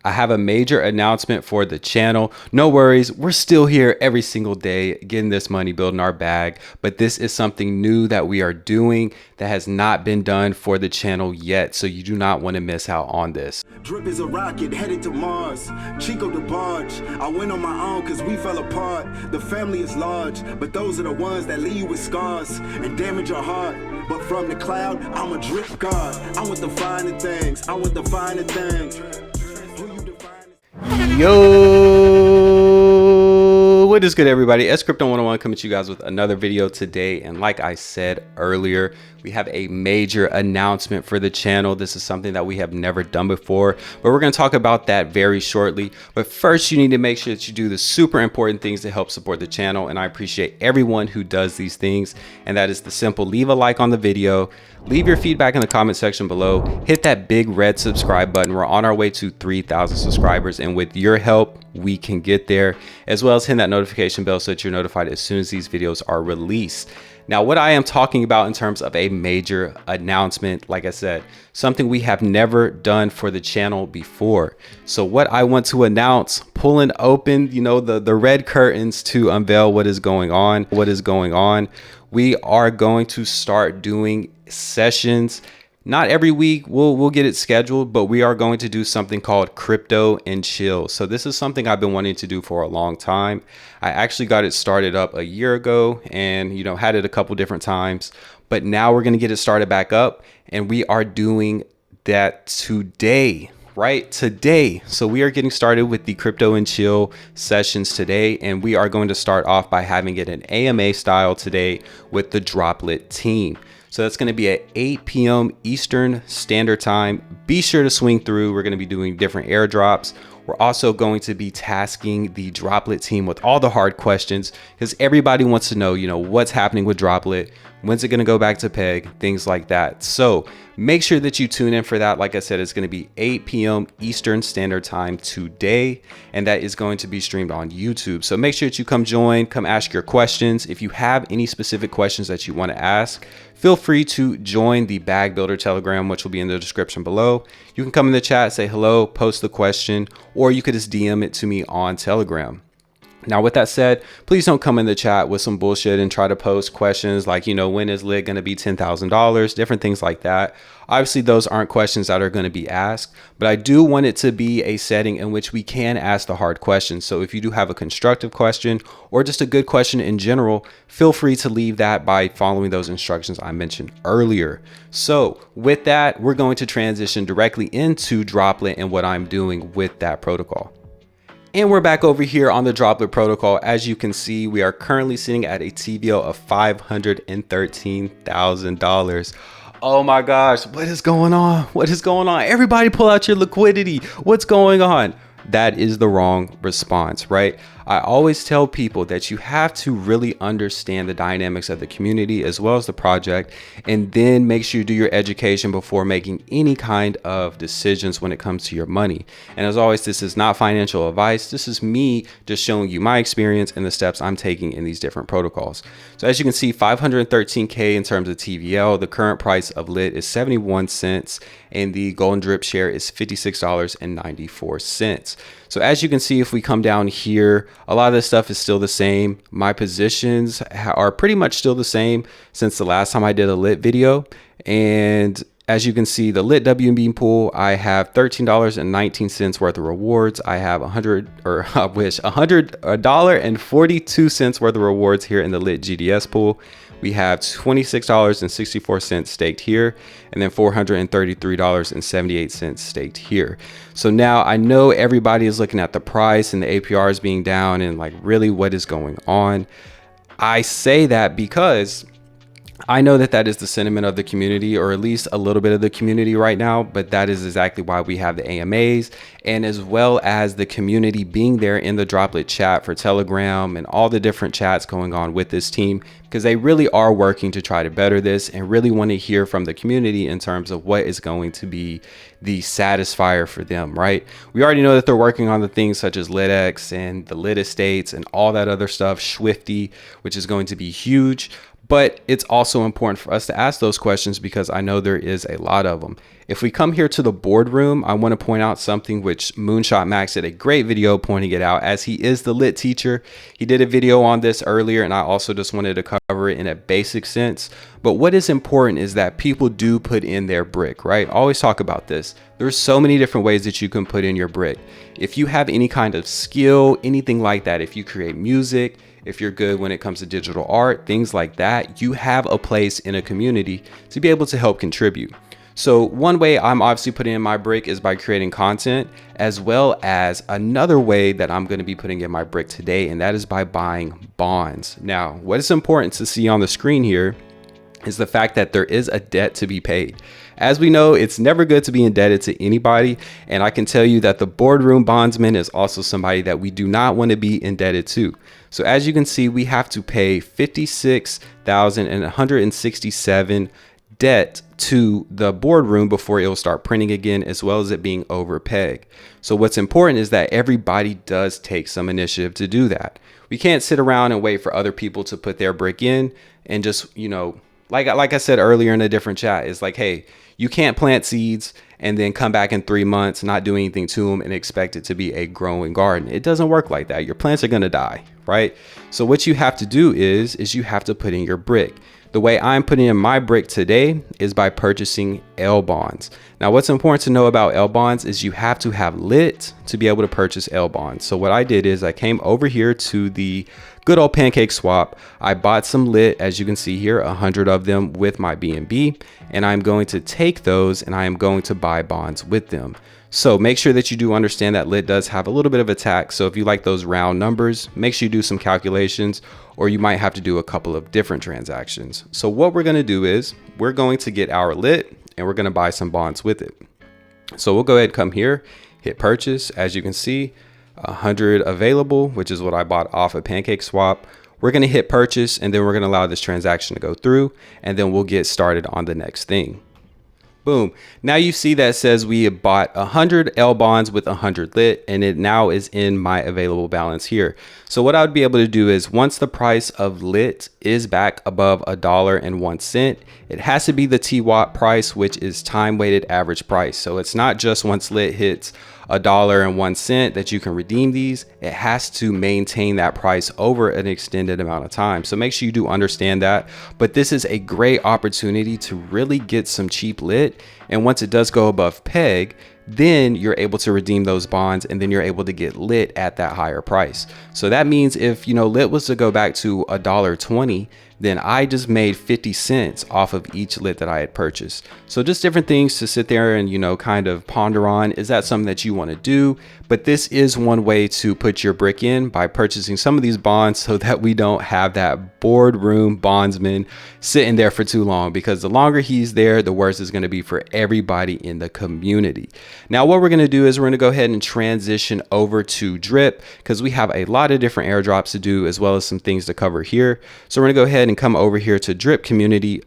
I have a major announcement for the channel. No worries, we're still here every single day getting this money, building our bag, but this is something new that we are doing that has not been done for the channel yet, so you do not want to miss out on this. Drip is a rocket headed to Mars. Chico the barge. I went on my own cause we fell apart. The family is large, but those are the ones that leave you with scars and damage your heart. But from the cloud, I'm a drip god. I want the finer things. I want the finer things. Yo, what is good, everybody? S Crypto 101 coming to you guys with another video today. And like I said earlier, we have a major announcement for the channel. This is something that we have never done before, but we're going to talk about that very shortly. But first, you need to make sure that you do the super important things to help support the channel. And I appreciate everyone who does these things. And that is the simple: leave a like on the video, leave your feedback in the comment section below, hit that big red subscribe button. We're on our way to 3,000 subscribers, and with your help, we can get there, as well as hit that notification bell so that you're notified as soon as these videos are released. Now, what I am talking about in terms of a major announcement, like I said, something we have never done for the channel before. So what I want to announce, pulling open, the red curtains to unveil what is going on. We are going to start doing sessions. Not every week, we'll get it scheduled, but we are going to do something called Crypto and Chill. So this is something I've been wanting to do for a long time. I actually got it started up a year ago and, had it a couple different times, but now we're going to get it started back up, and we are doing that today. Right today. So we are getting started with the Crypto and Chill sessions today, and we are going to start off by having it an AMA style today with the Droplet team. So that's going to be at 8 p.m. Eastern Standard Time. Be sure to swing through. We're going to be doing different airdrops. We're also going to be tasking the Droplet team with all the hard questions, because everybody wants to know, what's happening with Droplet, when's it going to go back to peg, things like that. So make sure that you tune in for that. Like I said, it's going to be 8 p.m. Eastern Standard Time today, and that is going to be streamed on YouTube. So make sure that you come join, come ask your questions. If you have any specific questions that you want to ask, feel free to join the Bag Builder Telegram, which will be in the description below. You can come in the chat, say hello, post the question, or you could just DM it to me on Telegram. Now, with that said, please don't come in the chat with some bullshit and try to post questions like, when is lit going to be $10,000, different things like that. Obviously, those aren't questions that are going to be asked, but I do want it to be a setting in which we can ask the hard questions. So if you do have a constructive question or just a good question in general, feel free to leave that by following those instructions I mentioned earlier. So with that, we're going to transition directly into Droplet and what I'm doing with that protocol. And we're back over here on the Droplet protocol. As you can see, we are currently sitting at a TVL of $513,000. Oh my gosh, what is going on? What is going on? Everybody pull out your liquidity. What's going on? That is the wrong response, right? I always tell people that you have to really understand the dynamics of the community as well as the project, and then make sure you do your education before making any kind of decisions when it comes to your money. And as always, this is not financial advice. This is me just showing you my experience and the steps I'm taking in these different protocols. So as you can see, 513K in terms of TVL. The current price of lit is 71 cents, and the golden drip share is $56.94. So as you can see, if we come down here, a lot of this stuff is still the same. My positions are pretty much still the same since the last time I did a lit video. And as you can see, the lit WB pool, I have $13.19 worth of rewards. I have $100.42 worth of rewards here in the lit GDS pool. We have $26.64 staked here, and then $433.78 staked here. So now I know everybody is looking at the price and the APRs being down and like, really, what is going on? I say that because I know that that is the sentiment of the community, or at least a little bit of the community right now, but that is exactly why we have the AMAs, and as well as the community being there in the Droplet chat for Telegram and all the different chats going on with this team, because they really are working to try to better this and really want to hear from the community in terms of what is going to be the satisfier for them, right? We already know that they're working on the things such as LitX and the Lit Estates and all that other stuff, Swifty, which is going to be huge. But it's also important for us to ask those questions because I know there is a lot of them. If we come here to the boardroom, I want to point out something which Moonshot Max did a great video pointing it out, as he is the lit teacher. He did a video on this earlier, and I also just wanted to cover it in a basic sense. But what is important is that people do put in their brick, right? Always talk about this. There's so many different ways that you can put in your brick. If you have any kind of skill, anything like that, if you create music, if you're good when it comes to digital art, things like that, you have a place in a community to be able to help contribute. So one way I'm obviously putting in my brick is by creating content, as well as another way that I'm going to be putting in my brick today, and that is by buying bonds. Now, what is important to see on the screen here is the fact that there is a debt to be paid. As we know, it's never good to be indebted to anybody, and I can tell you that the boardroom bondsman is also somebody that we do not want to be indebted to. So as you can see, we have to pay $56,167 debt to the boardroom before it will start printing again, as well as it being over peg. So what's important is that everybody does take some initiative to do that. We can't sit around and wait for other people to put their brick in and just, you know, like I said earlier in a different chat, it's like, hey, you can't plant seeds and then come back in 3 months, not do anything to them and expect it to be a growing garden. It doesn't work like that. Your plants are going to die, right? So what you have to do is you have to put in your brick. The way I'm putting in my brick today is by purchasing L bonds. Now, what's important to know about L bonds is you have to have lit to be able to purchase L bonds. So what I did is I came over here to the good old pancake swap. I bought some lit, as you can see here, 100 of them with my BNB, and I'm going to take those and I am going to buy bonds with them. So make sure that you do understand that lit does have a little bit of a tax. So if you like those round numbers, make sure you do some calculations, or you might have to do a couple of different transactions. So what we're going to do is we're going to get our lit and we're going to buy some bonds with it. So we'll go ahead and come here, hit purchase. As you can see, 100 available, which is what I bought off of Pancake Swap. We're going to hit purchase, and then we're going to allow this transaction to go through, and then we'll get started on the next thing. Boom. Now you see that says we have bought 100 L bonds with 100 lit, and it now is in my available balance here. So what I would be able to do is, once the price of lit is back above $1.01, it has to be the TWAP price, which is time weighted average price. So it's not just once lit hits $1.01 that you can redeem these. It has to maintain that price over an extended amount of time. So make sure you do understand that. But this is a great opportunity to really get some cheap lit. And once it does go above peg, then you're able to redeem those bonds, and then you're able to get lit at that higher price. So that means if, you know, lit was to go back to $1.20, then I just made 50 cents off of each lit that I had purchased. So just different things to sit there and, you know, kind of ponder on. Is that something that you want to do? But this is one way to put your brick in, by purchasing some of these bonds, so that we don't have that boardroom bondsman sitting there for too long, because the longer he's there, the worse it's going to be for everybody in the community. Now, what we're going to do is we're going to go ahead and transition over to Drip, because we have a lot of different airdrops to do, as well as some things to cover here. So we're going to go ahead and come over here to drip.community.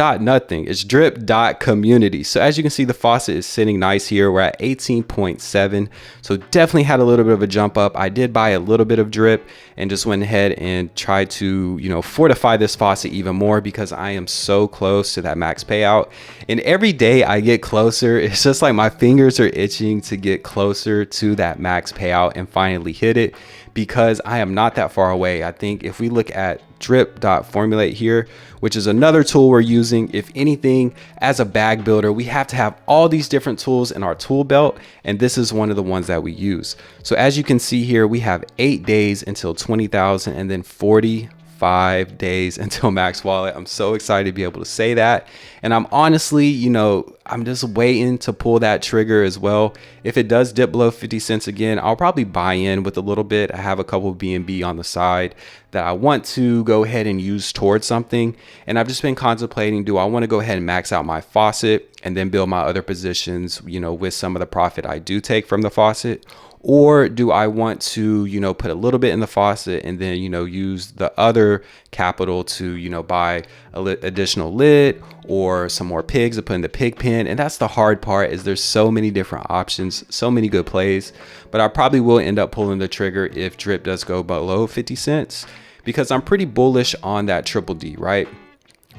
It's drip.community. So as you can see, the faucet is sitting nice here. We're at 18.7. So definitely had a little bit of a jump up. I did buy a little bit of drip and just went ahead and tried to, you know, fortify this faucet even more, because I am so close to that max payout. And every day I get closer, it's just like my fingers are itching to get closer to that max payout and finally hit it, because I am not that far away. I think if we look at drip.formulate here, which is another tool we're using, if anything, as a bag builder, we have to have all these different tools in our tool belt, and this is one of the ones that we use. So as you can see here, we have 8 days until 20,000, and then 45 days until max wallet. I'm so excited to be able to say that. And I'm honestly, you know, I'm just waiting to pull that trigger as well. If it does dip below 50 cents again, I'll probably buy in with a little bit. I have a couple of BNB on the side that I want to go ahead and use towards something. And I've just been contemplating, do I want to go ahead and max out my faucet and then build my other positions, you know, with some of the profit I do take from the faucet? Or do I want to, you know, put a little bit in the faucet and then, you know, use the other capital to, you know, buy additional lit or some more pigs to put in the pig pen? And that's the hard part, is there's so many different options, so many good plays. But I probably will end up pulling the trigger if drip does go below 50 cents, because I'm pretty bullish on that triple D, right?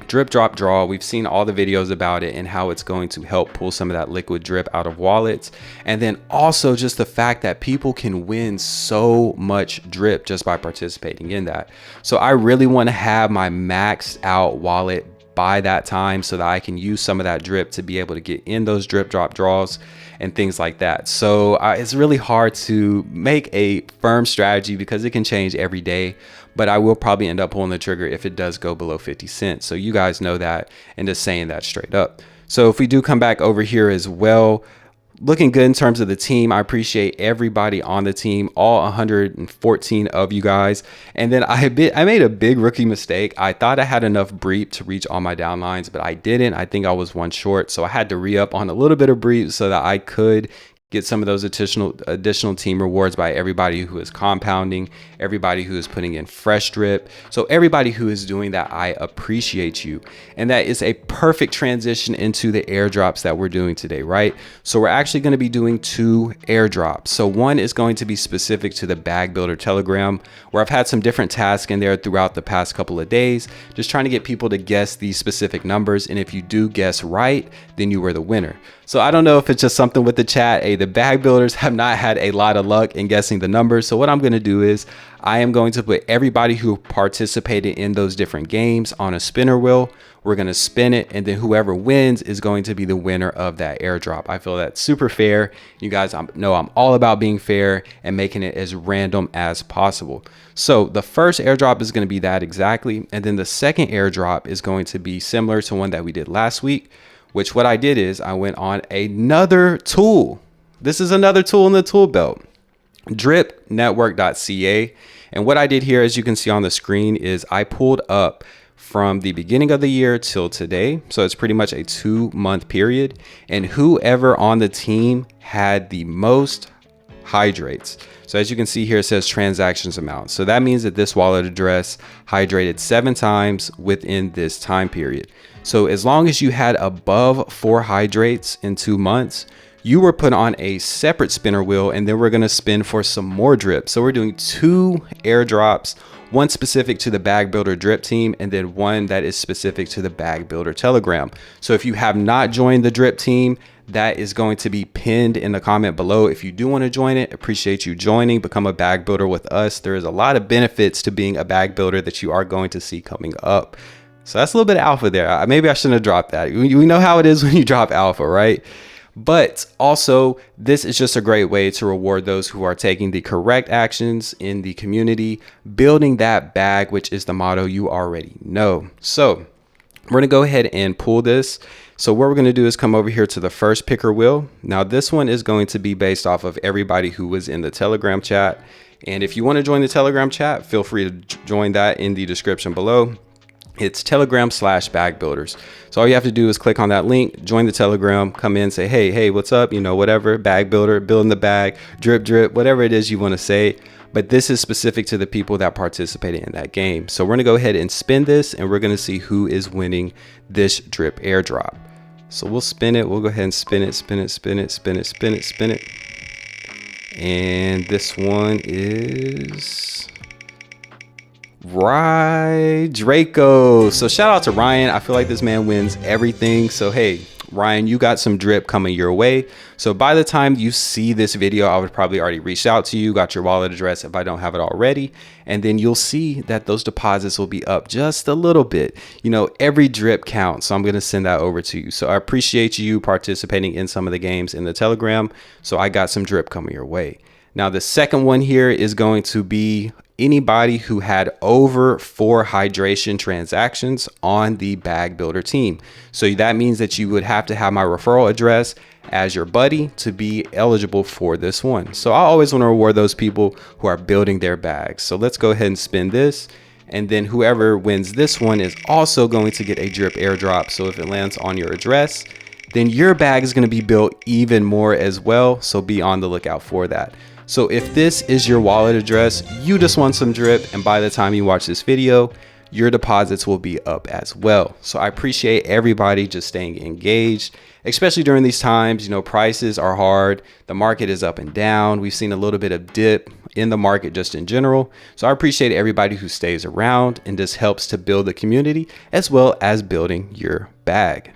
Drip, drop, draw. We've seen all the videos about it and how it's going to help pull some of that liquid drip out of wallets. And then also just the fact that people can win so much drip just by participating in that. So I really want to have my maxed out wallet by that time so that I can use some of that drip to be able to get in those drip, drop, draws and things like that. So it's really hard to make a firm strategy because it can change every day, but I will probably end up pulling the trigger if it does go below 50 cents. So you guys know that, and just saying that straight up. So if we do come back over here as well, looking good in terms of the team. I appreciate everybody on the team, all 114 of you guys. And then I made a big rookie mistake. I thought I had enough breep to reach all my downlines, but I didn't. I think I was one short. So I had to re-up on a little bit of breep so that I could get some of those additional team rewards by everybody who is compounding, everybody who is putting in fresh drip. So everybody who is doing that, I appreciate you. And that is a perfect transition into the airdrops that we're doing today, right? So we're actually going to be doing 2 airdrops. So one is going to be specific to the bag builder Telegram, where I've had some different tasks in there throughout the past couple of days, just trying to get people to guess these specific numbers. And if you do guess right, then you were the winner. So I don't know if it's just something with the chat. The bag builders have not had a lot of luck in guessing the numbers. So what I'm going to do is I am going to put everybody who participated in those different games on a spinner wheel. We're going to spin it, and then whoever wins is going to be the winner of that airdrop. I feel that's super fair. You guys know I'm all about being fair and making it as random as possible. So the first airdrop is going to be that exactly. And then the second airdrop is going to be similar to one that we did last week, which what I did is I went on another tool. This is another tool in the tool belt, drip.network.ca. And what I did here, as you can see on the screen, is I pulled up from the beginning of the year till today. So it's pretty much a 2-month period. And whoever on the team had the most hydrates. So as you can see here, it says transactions amount. So that means that this wallet address hydrated 7 times within this time period. So as long as you had above 4 hydrates in 2 months, you were put on a separate spinner wheel, and then we're going to spin for some more drip. So we're doing 2 airdrops, one specific to the bag builder drip team, and then one that is specific to the bag builder Telegram. So if you have not joined the drip team, that is going to be pinned in the comment below. If you do want to join it, appreciate you joining, become a bag builder with us. There is a lot of benefits to being a bag builder that you are going to see coming up. So that's a little bit of alpha there. Maybe I shouldn't have dropped that. We know how it is when you drop alpha, right? But also, this is just a great way to reward those who are taking the correct actions in the community, building that bag, which is the motto you already know. So we're going to go ahead and pull this. So what we're going to do is come over here to the first picker wheel. Now this one is going to be based off of everybody who was in the Telegram chat. And if you want to join the Telegram chat, feel free to join that in the description below. It's Telegram/bag builders. So all you have to do is click on that link, join the Telegram, come in, say, hey, what's up? You know, whatever, bag builder, building the bag, drip, whatever it is you want to say. But this is specific to the people that participated in that game. So we're going to go ahead and spin this, and we're going to see who is winning this drip airdrop. So we'll spin it. We'll go ahead and spin it. And this one is Draco. So shout out to Ryan. I feel like this man wins everything. So hey, Ryan, you got some drip coming your way. So by the time you see this video, I would probably already reached out to you, got your wallet address if I don't have it already. And then you'll see that those deposits will be up just a little bit. You know, every drip counts. So I'm going to send that over to you. So I appreciate you participating in some of the games in the Telegram. So I got some drip coming your way. Now, the second one here is going to be anybody who had over 4 hydration transactions on the bag builder team. So that means that you would have to have my referral address as your buddy to be eligible for this one. So I always want to reward those people who are building their bags. So let's go ahead and spin this. And then whoever wins this one is also going to get a drip airdrop. So if it lands on your address, then your bag is going to be built even more as well. So be on the lookout for that. So if this is your wallet address, you just want some drip, and by the time you watch this video, your deposits will be up as well. So I appreciate everybody just staying engaged, especially during these times. You know, prices are hard. The market is up and down. We've seen a little bit of dip in the market just in general. So I appreciate everybody who stays around, and this helps to build the community as well as building your bag.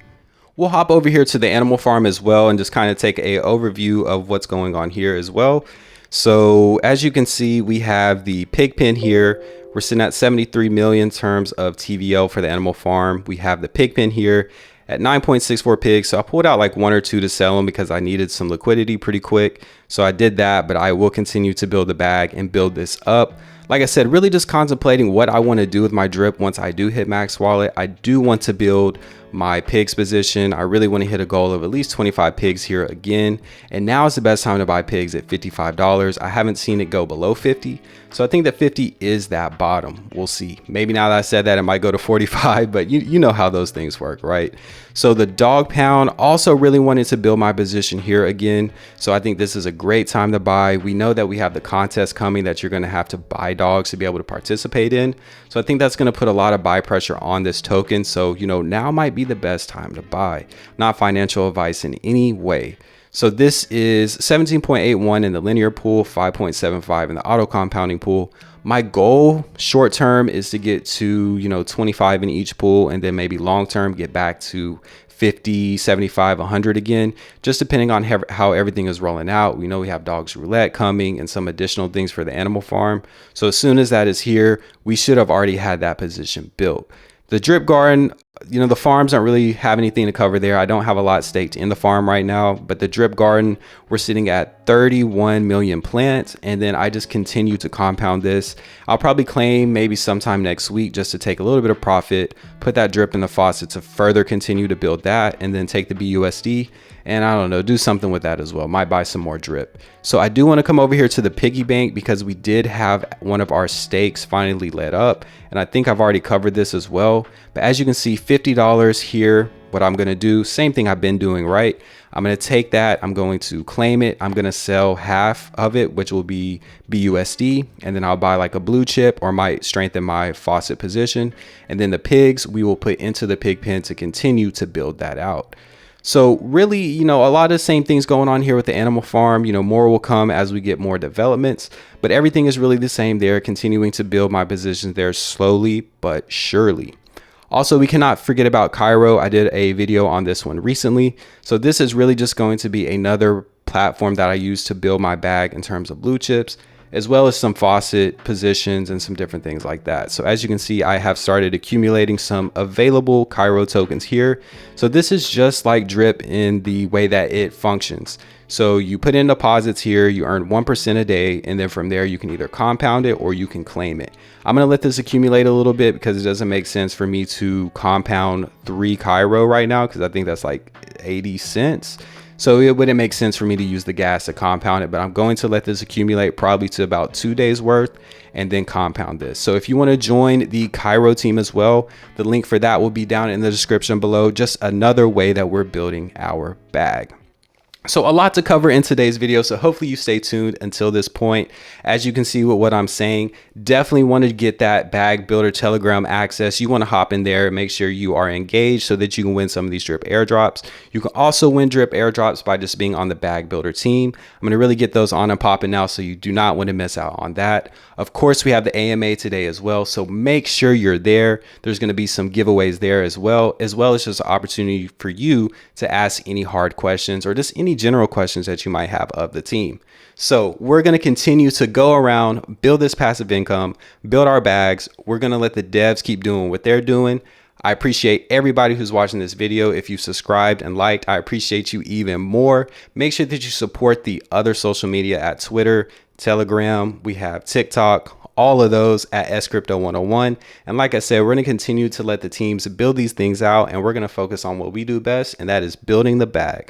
We'll hop over here to the animal farm as well and just kind of take a overview of what's going on here as well. So as you can see, we have the pig pen here. We're sitting at 73 million in terms of TVL for the animal farm. We have the pig pen here at 9.64 pigs. So I pulled out like 1 or 2 to sell them because I needed some liquidity pretty quick. So I did that, but I will continue to build the bag and build this up. Like I said, really just contemplating what I want to do with my drip once I do hit max wallet. I do want to build my pigs position. I really want to hit a goal of at least 25 pigs here again. And now is the best time to buy pigs at $55. I haven't seen it go below 50. So I think that 50 is that bottom. We'll see. Maybe now that I said that, it might go to 45, but you know how those things work, right? So the dog pound, also really wanted to build my position here again. So I think this is a great time to buy. We know that we have the contest coming that you're going to have to buy dogs to be able to participate in. So I think that's going to put a lot of buy pressure on this token. So, now might be the best time to buy. Not financial advice in any way. So this is 17.81 in the linear pool, 5.75 in the auto compounding pool. My goal short term is to get to 25 in each pool, and then maybe long term get back to 50, 75, 100 again, just depending on how everything is rolling out. We know we have dogs roulette coming and some additional things for the animal farm. So as soon as that is here, we should have already had that position built. The drip garden, the farms don't really have anything to cover there. I don't have a lot staked in the farm right now, but the drip garden, we're sitting at 31 million plants. And then I just continue to compound this. I'll probably claim maybe sometime next week just to take a little bit of profit, put that drip in the faucet to further continue to build that, and then take the BUSD and I don't know, do something with that as well. Might buy some more drip. So I do want to come over here to the piggy bank because we did have one of our stakes finally let up, and I think I've already covered this as well. But as you can see, $50 here. What I'm going to do, same thing I've been doing, right? I'm going to take that, I'm going to claim it, I'm going to sell half of it, which will be BUSD, and then I'll buy like a blue chip or might strengthen my faucet position. And then the pigs we will put into the pig pen to continue to build that out. So really, a lot of the same things going on here with the animal farm. More will come as we get more developments, but everything is really the same there, continuing to build my positions there slowly but surely. Also, we cannot forget about Cairo. I did a video on this one recently. So this is really just going to be another platform that I use to build my bag in terms of blue chips, as well as some faucet positions and some different things like that. So as you can see, I have started accumulating some available Cairo tokens here. So this is just like drip in the way that it functions. So you put in deposits here, you earn 1% a day, and then from there you can either compound it or you can claim it. I'm gonna let this accumulate a little bit because it doesn't make sense for me to compound 3 Cairo right now because I think that's like 80 cents. So it wouldn't make sense for me to use the gas to compound it, but I'm going to let this accumulate probably to about 2 days worth and then compound this. So if you want to join the Cairo team as well, the link for that will be down in the description below. Just another way that we're building our bag. So a lot to cover in today's video, so hopefully you stay tuned until this point. As you can see with what I'm saying, definitely want to get that bag builder Telegram access. You want to hop in there and make sure you are engaged so that you can win some of these drip airdrops. You can also win drip airdrops by just being on the bag builder team. I'm going to really get those on and popping now, so you do not want to miss out on that. Of course, we have the AMA today as well, so make sure you're there. There's going to be some giveaways there as well as just an opportunity for you to ask any hard questions or just any general questions that you might have of the team. So we're going to continue to go around, build this passive income, build our bags. We're going to let the devs keep doing what they're doing. I appreciate everybody who's watching this video. If you subscribed and liked, I appreciate you even more. Make sure that you support the other social media at Twitter, Telegram. We have TikTok, all of those at scrypto101. And like I said, we're going to continue to let the teams build these things out, and we're going to focus on what we do best, and that is building the bag.